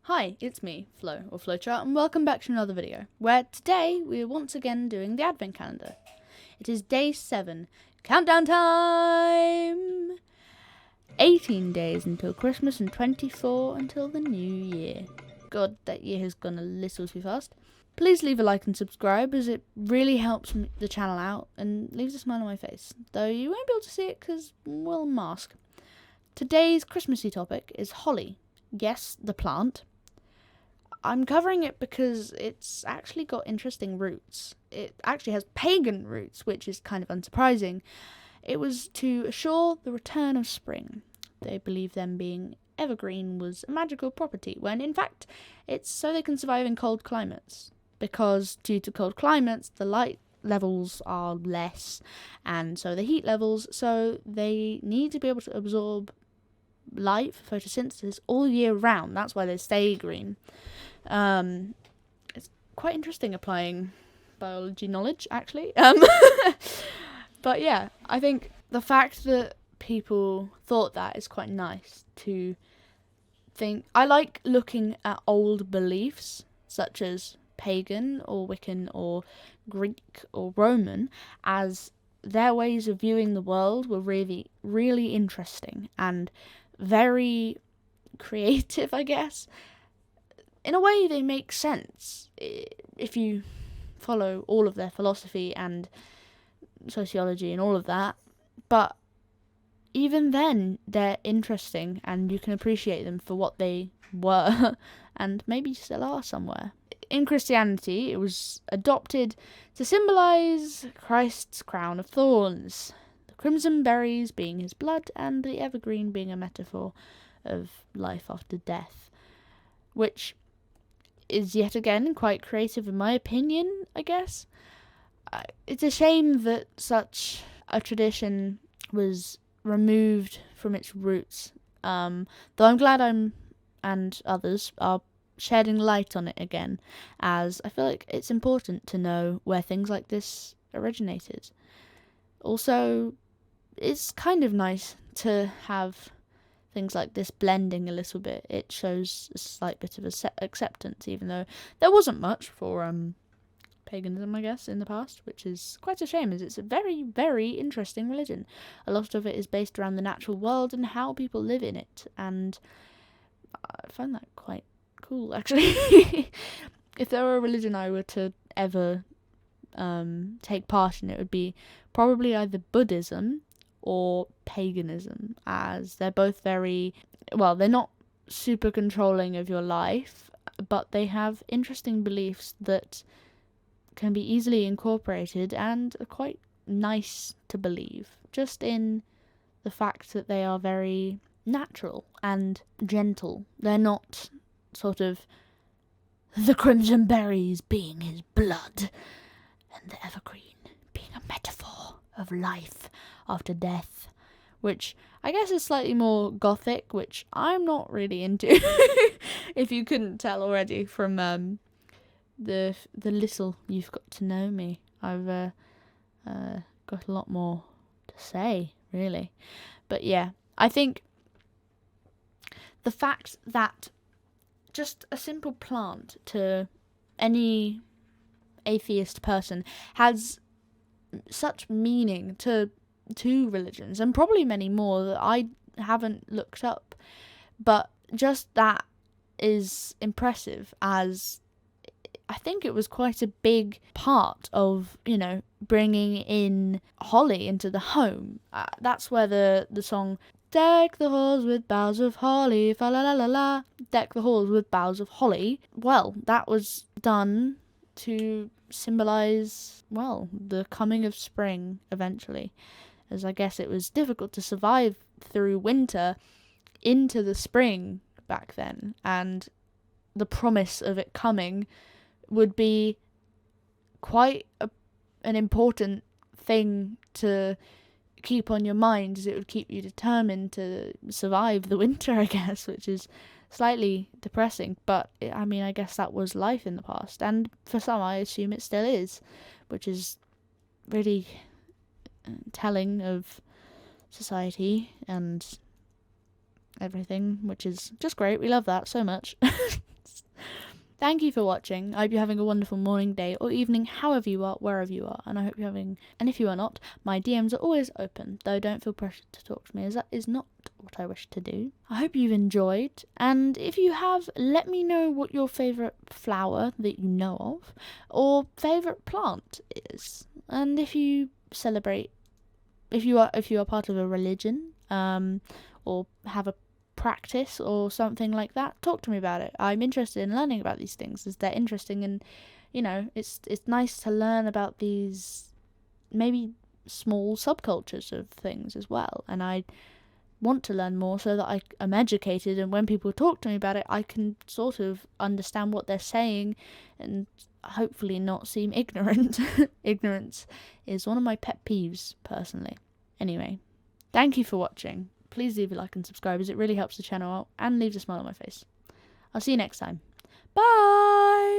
Hi, it's me, Flo, or Flochart, and welcome back to another video, where today we are once again doing the Advent Calendar. It is day 7. Countdown time! 18 days until Christmas and 24 until the new year. God, that year has gone a little too fast. Please leave a like and subscribe, as it really helps the channel out and leaves a smile on my face, though you won't be able to see it because, well, mask. Today's Christmassy topic is holly. Yes, the plant. I'm covering it because it's actually got interesting roots. It actually has pagan roots, which is kind of unsurprising. It was to assure the return of spring. They believe them being evergreen was a magical property, when in fact it's so they can survive in cold climates. Because due to cold climates, the light levels are less, and so the heat levels, so they need to be able to absorb light for photosynthesis all year round. That's why they stay green. It's quite interesting applying biology knowledge, actually. But yeah, I think the fact that people thought that is quite nice to think. I like looking at old beliefs, such as pagan or Wiccan or Greek or Roman, as their ways of viewing the world were really, really interesting and very creative, I guess. In a way, they make sense if you follow all of their philosophy and sociology and all of that. But even then, they're interesting and you can appreciate them for what they were and maybe still are somewhere. In Christianity, it was adopted to symbolize Christ's crown of thorns, the crimson berries being his blood and the evergreen being a metaphor of life after death, which is yet again quite creative in my opinion, I guess. It's a shame that such a tradition was removed from its roots, though I'm glad and others are shedding light on it again, as I feel like it's important to know where things like this originated. Also, it's kind of nice to have things like this blending a little bit. It shows a slight bit of acceptance, even though there wasn't much for paganism, I guess, in the past, which is quite a shame, as it's a very, very interesting religion. A lot of it is based around the natural world and how people live in it, and I find that quite cool, actually. If there were a religion I were to ever take part in, it would be probably either Buddhism or paganism, as they're both very, well, they're not super controlling of your life, but they have interesting beliefs that can be easily incorporated and are quite nice to believe, just in the fact that they are very natural and gentle. They're not sort of the crimson berries being his blood and the evergreen being a metaphor of life after death, which I guess is slightly more gothic, which I'm not really into. If you couldn't tell already from the little you've got to know me, I've got a lot more to say, really. But yeah, I think the fact that just a simple plant to any atheist person has such meaning to religions, and probably many more that I haven't looked up, but just that is impressive, as I think it was quite a big part of, bringing in holly into the home. That's where the song "Deck the halls with boughs of holly, fa la la la la, deck the halls with boughs of holly," well, that was done to symbolize, well, the coming of spring eventually, as I guess it was difficult to survive through winter into the spring back then, and the promise of it coming would be quite an important thing to keep on your mind, as it would keep you determined to survive the winter, I guess, which is slightly depressing, but I guess that was life in the past, and for some I assume it still is, which is really telling of society and everything, which is just great. We love that so much. Thank you for watching. I hope you're having a wonderful morning, day, or evening, however you are, wherever you are. And I hope you're having... And if you are not, my DMs are always open, though don't feel pressured to talk to me, as that is not what I wish to do. I hope you've enjoyed. And if you have, let me know what your favourite flower that you know of, or favourite plant is. And if you celebrate... If you are part of a religion, or have a practice or something like that, talk to me about it. I'm interested in learning about these things, as they're interesting, and it's nice to learn about these maybe small subcultures of things as well. And I want to learn more so that I am educated, and when people talk to me about it, I can sort of understand what they're saying and hopefully not seem ignorant. Ignorance is one of my pet peeves, personally. Anyway, thank you for watching. Please leave a like and subscribe, as it really helps the channel out and leaves a smile on my face. I'll see you next time. Bye!